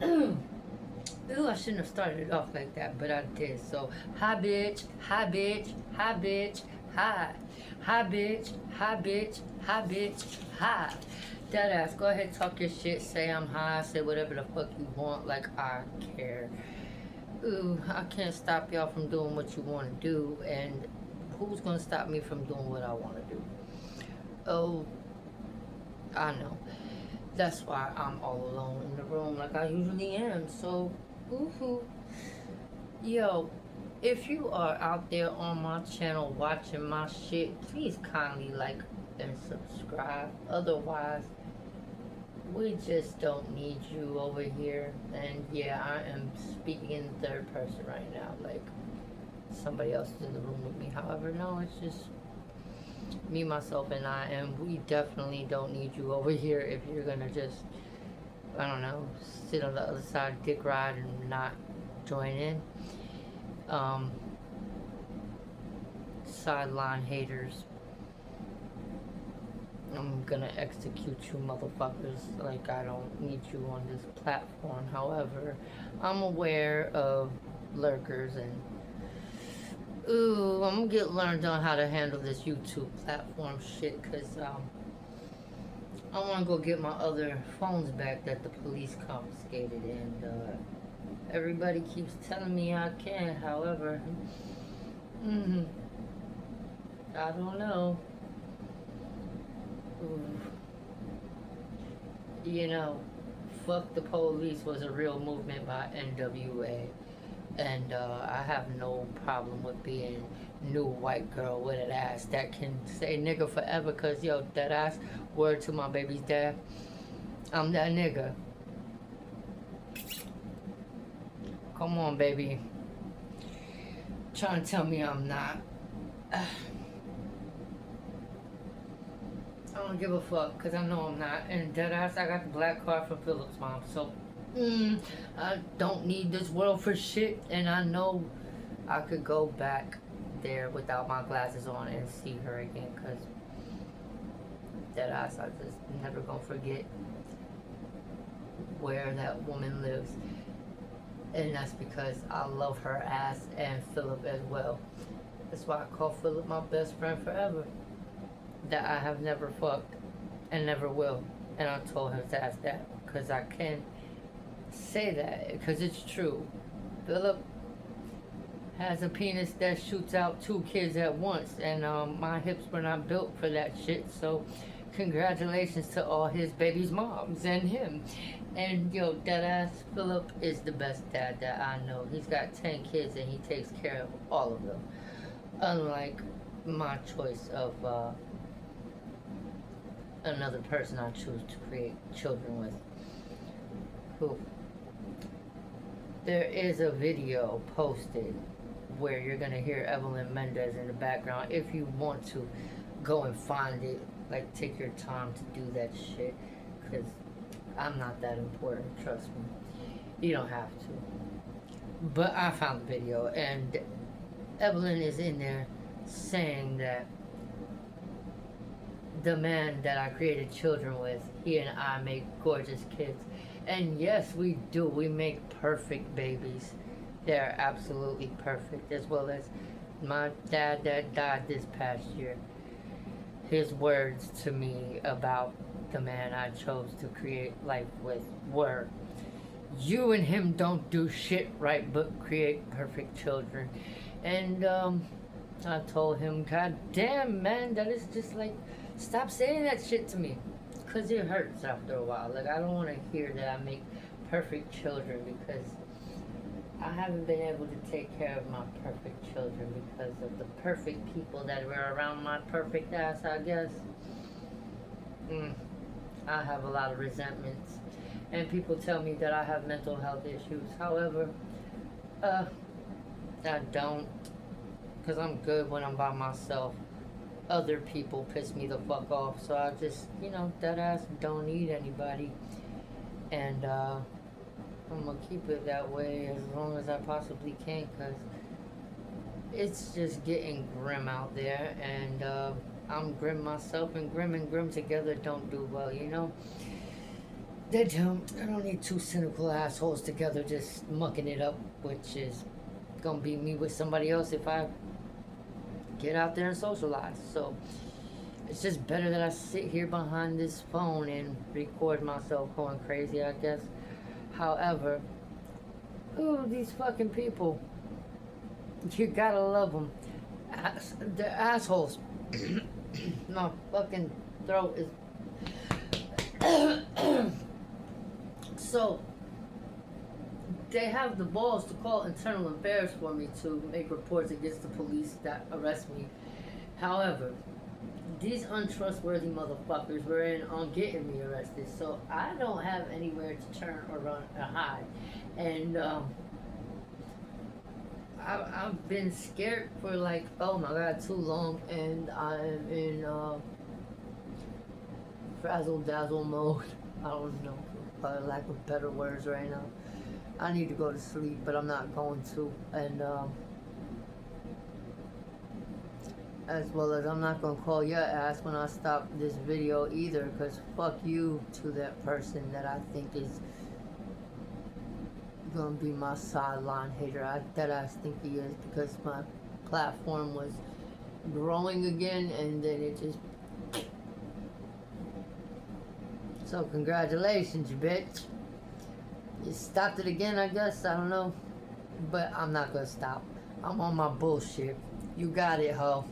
Ooh, I shouldn't have started it off like that, but I did. So, hi bitch, hi bitch, hi bitch, hi. Hi bitch, hi bitch, hi bitch, hi. That ass, go ahead, talk your shit, say I'm high, say whatever the fuck you want, like I care. Ooh, I can't stop y'all from doing what you want to do, and who's gonna stop me from doing what I want to do? Oh, I know. That's why I'm all alone in the room like I usually am. So, woohoo. Yo, if you are out there on my channel watching my shit, please kindly like and subscribe. Otherwise, we just don't need you over here. And yeah, I am speaking in third person right now. Like, somebody else is in the room with me. However, no, it's just me, myself, and I. And we definitely don't need you over here if you're gonna just, I don't know, sit on the other side, dick ride, and not join in. Um, Sideline haters, I'm gonna execute you motherfuckers. Like, I don't need you on this platform. However, I'm aware of lurkers and ooh, I'm gonna get learned on how to handle this YouTube platform shit, cause I wanna go get my other phones back that the police confiscated, and everybody keeps telling me I can. However, mm, I don't know. Ooh. You know, fuck the police was a real movement by NWA. And I have no problem with being new white girl with an ass that can say nigga forever. Cause yo, that ass, word to my baby's dad, I'm that nigga. Come on, baby. Trying to tell me I'm not. I don't give a fuck, cause I know I'm not. And dead ass, I got the black card from Philip's mom. So, I don't need this world for shit. And I know I could go back there without my glasses on and see her again, cause dead ass, I just never gonna forget where that woman lives. And that's because I love her ass and Philip as well. That's why I call Philip my best friend forever. That I have never fucked and never will. And I told him to ask that because I can say that because it's true. Philip has a penis that shoots out two kids at once, and my hips were not built for that shit. So, congratulations to all his baby's moms and him. And yo, that ass Philip is the best dad that I know. He's got 10 kids and he takes care of all of them. Unlike my choice of another person I choose to create children with. Who? There is a video posted where you're gonna hear Evelyn Mendez in the background. If you want to go and find it, like take your time to do that shit, cause I'm not that important, trust me. You don't have to. But I found the video, and Evelyn is in there saying that the man that I created children with, he and I make gorgeous kids. And yes, we do. We make perfect babies. They're absolutely perfect, as well as my dad that died this past year. His words to me about the man I chose to create life with were, you and him don't do shit right but create perfect children. And I told him, God damn, man, that is just like, stop saying that shit to me. Because it hurts after a while. Like, I don't want to hear that I make perfect children, because I haven't been able to take care of my perfect children because of the perfect people that were around my perfect ass, I guess. I have a lot of resentments. And people tell me that I have mental health issues. However, I don't. Because I'm good when I'm by myself. Other people piss me the fuck off. So I just, that ass don't need anybody. And I'm going to keep it that way as long as I possibly can. Because it's just getting grim out there. And I'm grim myself. And grim together don't do well, They don't need two cynical assholes together just mucking it up, which is gonna be me with somebody else if I get out there and socialize. So it's just better that I sit here behind this phone and record myself going crazy, I guess. However, ooh, these fucking people, you gotta love them. They're assholes. My fucking throat is. So, they have the balls to call internal affairs for me to make reports against the police that arrest me. However, these untrustworthy motherfuckers were in on getting me arrested, so I don't have anywhere to turn or run or hide. And I've been scared for like, oh my god, too long, and I'm in frazzle dazzle mode. I don't know, for lack of better words right now. I need to go to sleep, but I'm not going to. And as well as I'm not gonna call your ass when I stop this video either, because fuck you to that person that I think is gonna be my sideline hater. I that I think he is, because my platform was growing again and then it just. So congratulations, bitch. You stopped it again, I guess. I don't know, but I'm not gonna stop. I'm on my bullshit. You got it, ho.